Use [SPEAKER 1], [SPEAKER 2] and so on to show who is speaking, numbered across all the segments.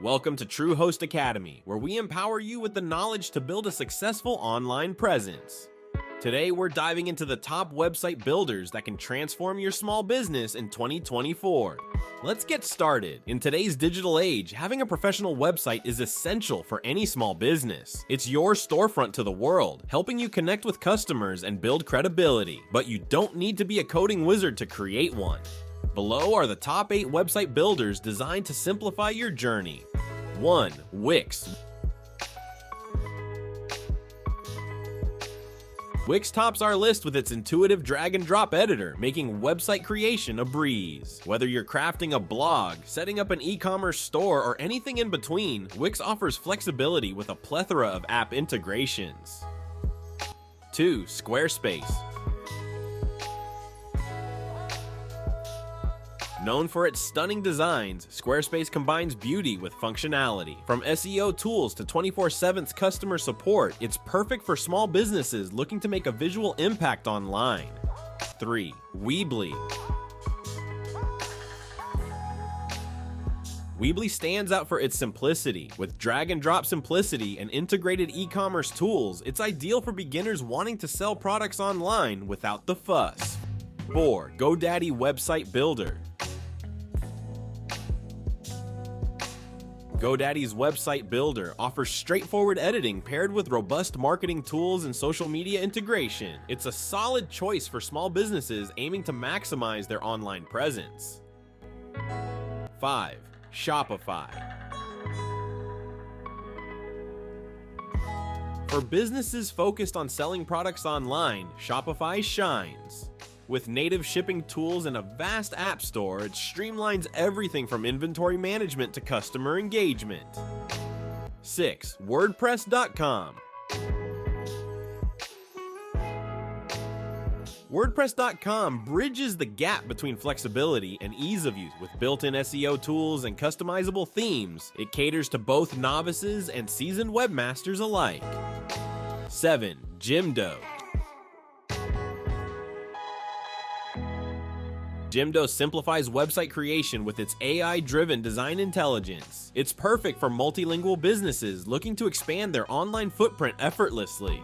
[SPEAKER 1] Welcome to Truehost Academy, where we empower you with the knowledge to build a successful online presence. Today, we're diving into the top website builders that can transform your small business in 2024. Let's get started. In today's digital age, having a professional website is essential for any small business. It's your storefront to the world, helping you connect with customers and build credibility. But you don't need to be a coding wizard to create one. Below are the top 8 website builders designed to simplify your journey. 1. Wix. Wix tops our list with its intuitive drag-and-drop editor, making website creation a breeze. Whether you're crafting a blog, setting up an e-commerce store, or anything in between, Wix offers flexibility with a plethora of app integrations. 2. Squarespace. Known for its stunning designs, Squarespace combines beauty with functionality. From SEO tools to 24/7 customer support, it's perfect for small businesses looking to make a visual impact online. 3. Weebly. Weebly stands out for its simplicity. With drag-and-drop simplicity and integrated e-commerce tools, it's ideal for beginners wanting to sell products online without the fuss. 4. GoDaddy Website Builder. GoDaddy's website builder offers straightforward editing paired with robust marketing tools and social media integration. It's a solid choice for small businesses aiming to maximize their online presence. 5. Shopify. For businesses focused on selling products online, Shopify shines. With native shipping tools and a vast app store, it streamlines everything from inventory management to customer engagement. 6. WordPress.com. WordPress.com bridges the gap between flexibility and ease of use with built-in SEO tools and customizable themes. It caters to both novices and seasoned webmasters alike. 7. Jimdo. Jimdo simplifies website creation with its AI-driven design intelligence. It's perfect for multilingual businesses looking to expand their online footprint effortlessly.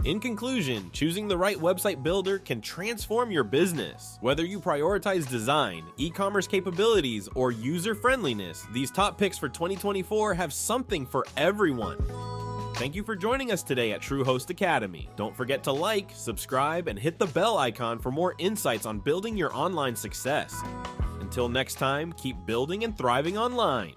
[SPEAKER 1] In conclusion, choosing the right website builder can transform your business. Whether you prioritize design, e-commerce capabilities, or user-friendliness, these top picks for 2024 have something for everyone. Thank you for joining us today at Truehost Academy. Don't forget to like, subscribe, and hit the bell icon for more insights on building your online success. Until next time, keep building and thriving online.